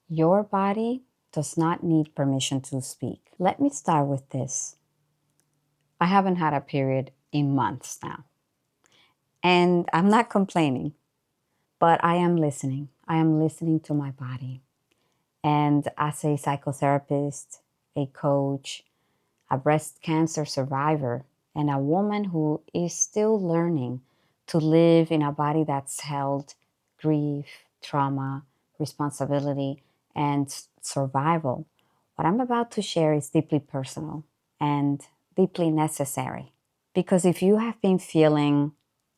Your body does not need permission to speak. Let me start with this. I haven't had a period in months now. And I'm not complaining, but I am listening. I am listening to my body. And as a psychotherapist, a coach, a breast cancer survivor, and a woman who is still learning to live in a body that's held grief, trauma, responsibility, and survival, what I'm about to share is deeply personal and deeply necessary. Because if you have been feeling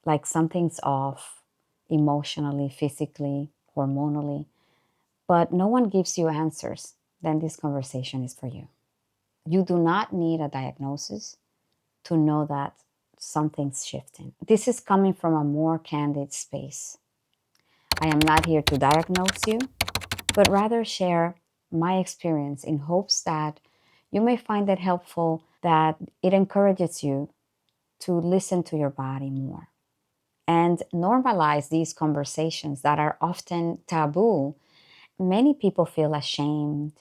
like something's off emotionally, physically, hormonally, but no one gives you answers, then this conversation is for you. You do not need a diagnosis to know that something's shifting. This is coming from a more candid space. I am not here to diagnose you, but rather share my experience in hopes that you may find it helpful, that it encourages you to listen to your body more and normalize these conversations that are often taboo. Many people feel ashamed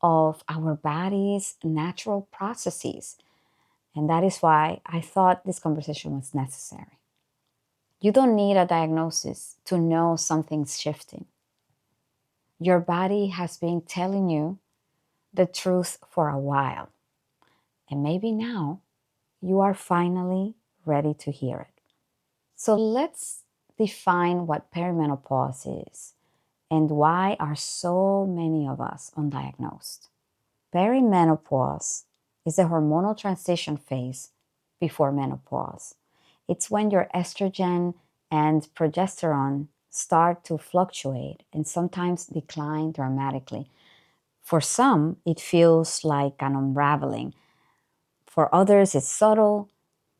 of our body's natural processes. And that is why I thought this conversation was necessary. You don't need a diagnosis to know something's shifting. Your body has been telling you the truth for a while. And maybe now you are finally ready to hear it. So let's define what perimenopause is and why are so many of us undiagnosed. Perimenopause is a hormonal transition phase before menopause. It's when your estrogen and progesterone start to fluctuate and sometimes decline dramatically. For some, it feels like an unraveling. For others, it's subtle,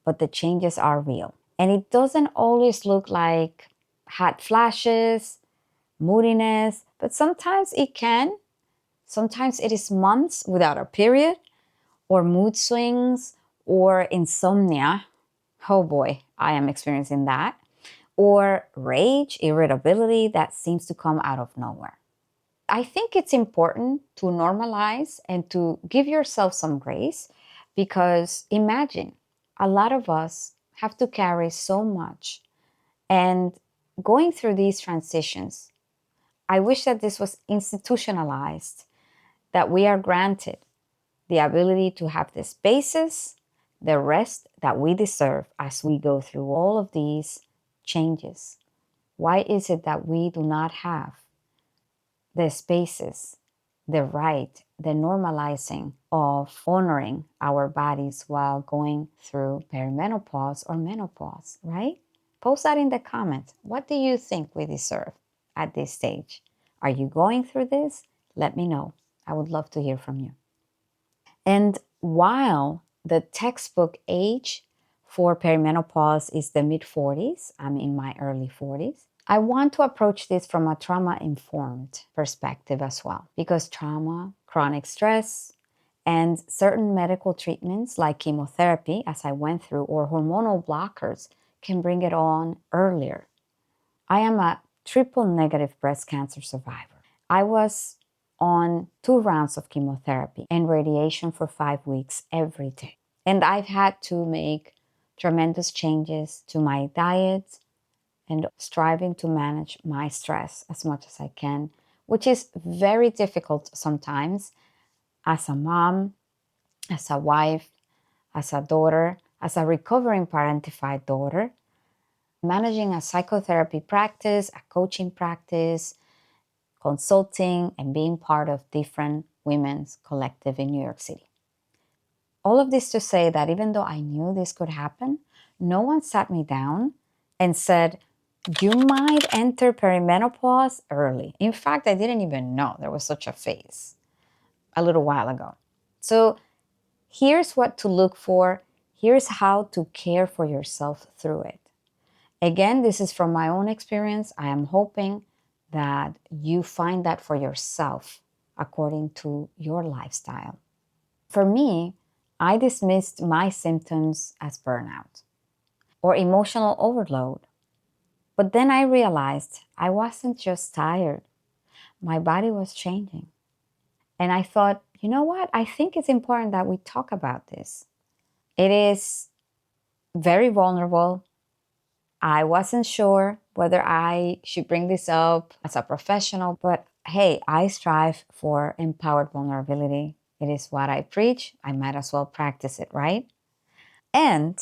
but the changes are real. And it doesn't always look like hot flashes, moodiness, but sometimes it can. Sometimes it is months without a period, or mood swings, or insomnia. Oh boy, I am experiencing that. Or rage, irritability that seems to come out of nowhere. I think it's important to normalize and to give yourself some grace, because imagine a lot of us have to carry so much, and going through these transitions, I wish that this was institutionalized, that we are granted the ability to have the spaces, the rest that we deserve as we go through all of these changes. Why is it that we do not have the spaces, the right, the normalizing of honoring our bodies while going through perimenopause or menopause, right? Post that in the comments. What do you think we deserve at this stage? Are you going through this? Let me know. I would love to hear from you. And while the textbook age for perimenopause is the mid-40s, I'm in my early 40s, I want to approach this from a trauma-informed perspective as well, because trauma, chronic stress, and certain medical treatments like chemotherapy, as I went through, or hormonal blockers can bring it on earlier. I am a triple negative breast cancer survivor. I was on 2 rounds of chemotherapy and radiation for 5 weeks every day. And I've had to make tremendous changes to my diet and striving to manage my stress as much as I can, which is very difficult sometimes as a mom, as a wife, as a daughter, as a recovering parentified daughter, managing a psychotherapy practice, a coaching practice, consulting, and being part of different women's collective in New York City. All of this to say that even though I knew this could happen, no one sat me down and said, you might enter perimenopause early. In fact, I didn't even know there was such a phase a little while ago. So here's what to look for. Here's how to care for yourself through it. Again, this is from my own experience. I am hoping that you find that for yourself according to your lifestyle. For me, I dismissed my symptoms as burnout or emotional overload. But then I realized I wasn't just tired. my body was changing. And I thought, you know what? I think it's important that we talk about this. It is very vulnerable. I wasn't sure whether I should bring this up as a professional, but hey, I strive for empowered vulnerability. It is what I preach. I might as well practice it, right? And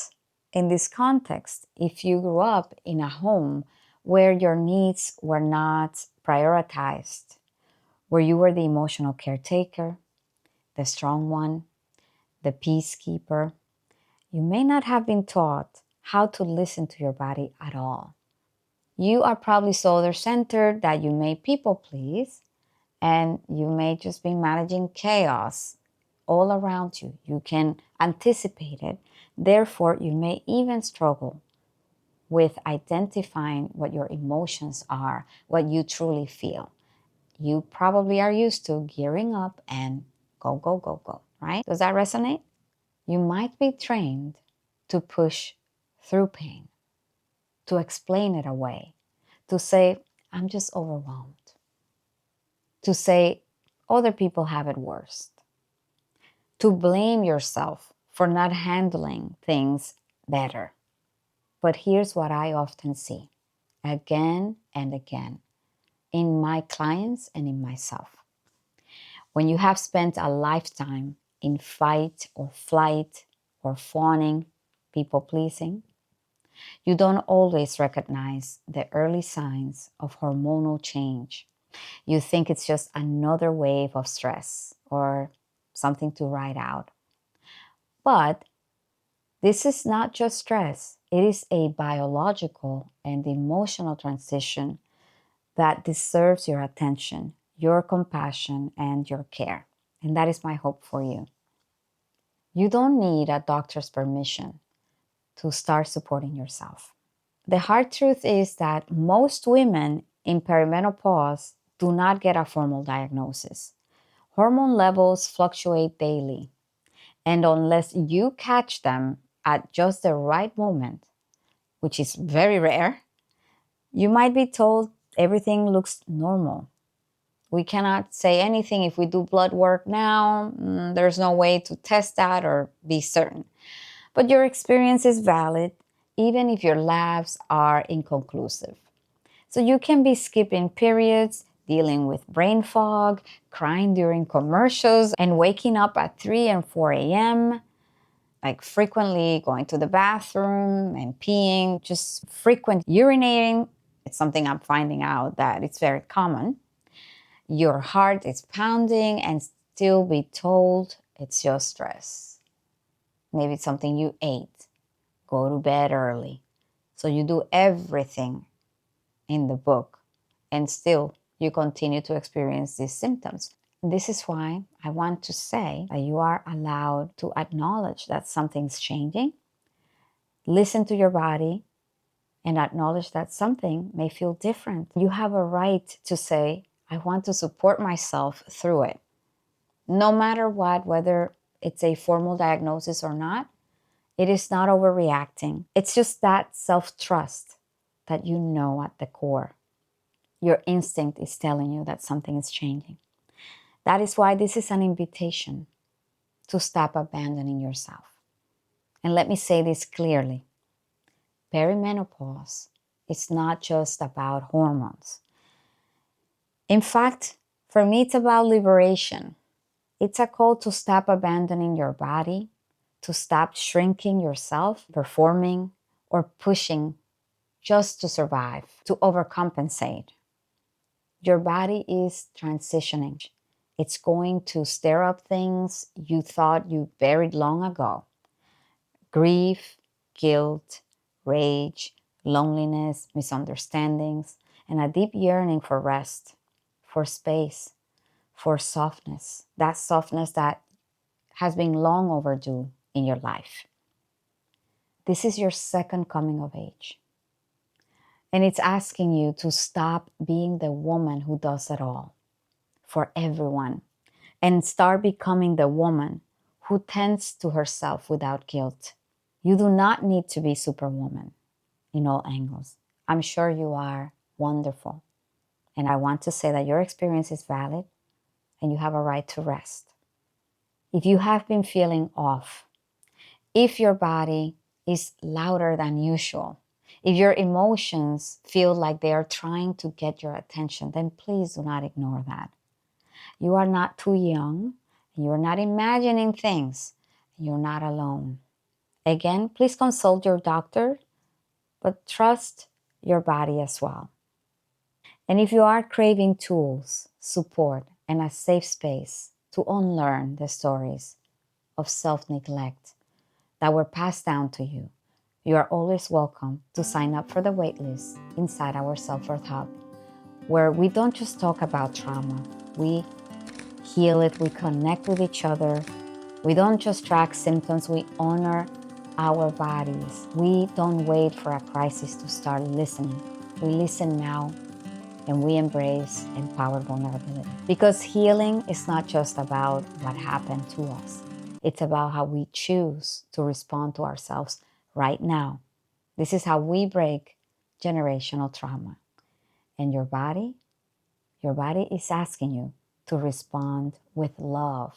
in this context, if you grew up in a home where your needs were not prioritized, where you were the emotional caretaker, the strong one, the peacekeeper, you may not have been taught how to listen to your body at all. You are probably so other-centered that you may people please, and you may just be managing chaos all around you. You can anticipate it. Therefore, you may even struggle with identifying what your emotions are, what you truly feel. You probably are used to gearing up and go, go, go, go, right? Does that resonate? You might be trained to push through pain, to explain it away, to say, I'm just overwhelmed, to say, other people have it worse, to blame yourself for not handling things better. But here's what I often see again and again in my clients and in myself. When you have spent a lifetime in fight or flight or fawning, people pleasing, you don't always recognize the early signs of hormonal change. You think it's just another wave of stress or something to ride out. But this is not just stress. It is a biological and emotional transition that deserves your attention, your compassion, and your care. And that is my hope for you. You don't need a doctor's permission to start supporting yourself. The hard truth is that most women in perimenopause do not get a formal diagnosis. Hormone levels fluctuate daily, and unless you catch them at just the right moment, which is very rare, you might be told everything looks normal. We cannot say anything if we do blood work now. There's no way to test that or be certain. But your experience is valid, even if your labs are inconclusive. So you can be skipping periods, dealing with brain fog, crying during commercials, and waking up at 3 and 4 a.m., like frequently going to the bathroom and peeing, just frequent urinating. It's something I'm finding out that it's very common. Your heart is pounding and still be told it's just stress. Maybe it's something you ate. Go to bed early. So you do everything in the book and still you continue to experience these symptoms. This is why I want to say that you are allowed to acknowledge that something's changing, listen to your body, and acknowledge that something may feel different. You have a right to say, I want to support myself through it. No matter what, whether it's a formal diagnosis or not, it is not overreacting. It's just that self-trust that you know at the core. Your instinct is telling you that something is changing. That is why this is an invitation to stop abandoning yourself. And let me say this clearly. Perimenopause is not just about hormones. In fact, for me, it's about liberation. It's a call to stop abandoning your body, to stop shrinking yourself, performing, or pushing just to survive, to overcompensate. Your body is transitioning. It's going to stir up things you thought you buried long ago. Grief, guilt, rage, loneliness, misunderstandings, and a deep yearning for rest, for space, for softness. That softness that has been long overdue in your life. This is your second coming of age. And it's asking you to stop being the woman who does it all for everyone and start becoming the woman who tends to herself without guilt. You do not need to be superwoman in all angles. I'm sure you are wonderful. And I want to say that your experience is valid and you have a right to rest. If you have been feeling off, if your body is louder than usual, if your emotions feel like they are trying to get your attention, then please do not ignore that. You are not too young. You're not imagining things. You're not alone. Again, please consult your doctor, but trust your body as well. And if you are craving tools, support, and a safe space to unlearn the stories of self-neglect that were passed down to you, you are always welcome to sign up for the waitlist inside our Self-Worth Hub, where we don't just talk about trauma, we heal it, we connect with each other. We don't just track symptoms, we honor our bodies. We don't wait for a crisis to start listening. We listen now, and we embrace empowered vulnerability. Because healing is not just about what happened to us. It's about how we choose to respond to ourselves right now. This is how we break generational trauma. And your body is asking you to respond with love,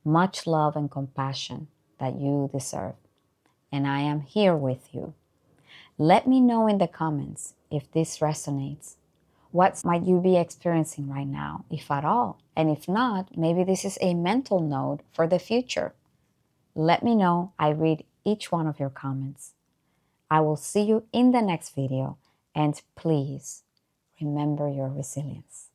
much love and compassion that you deserve. And I am here with you. Let me know in the comments if this resonates. What might you be experiencing right now, if at all? And if not, maybe this is a mental note for the future. Let me know. I read each one of your comments. I will see you in the next video. And please remember your resilience.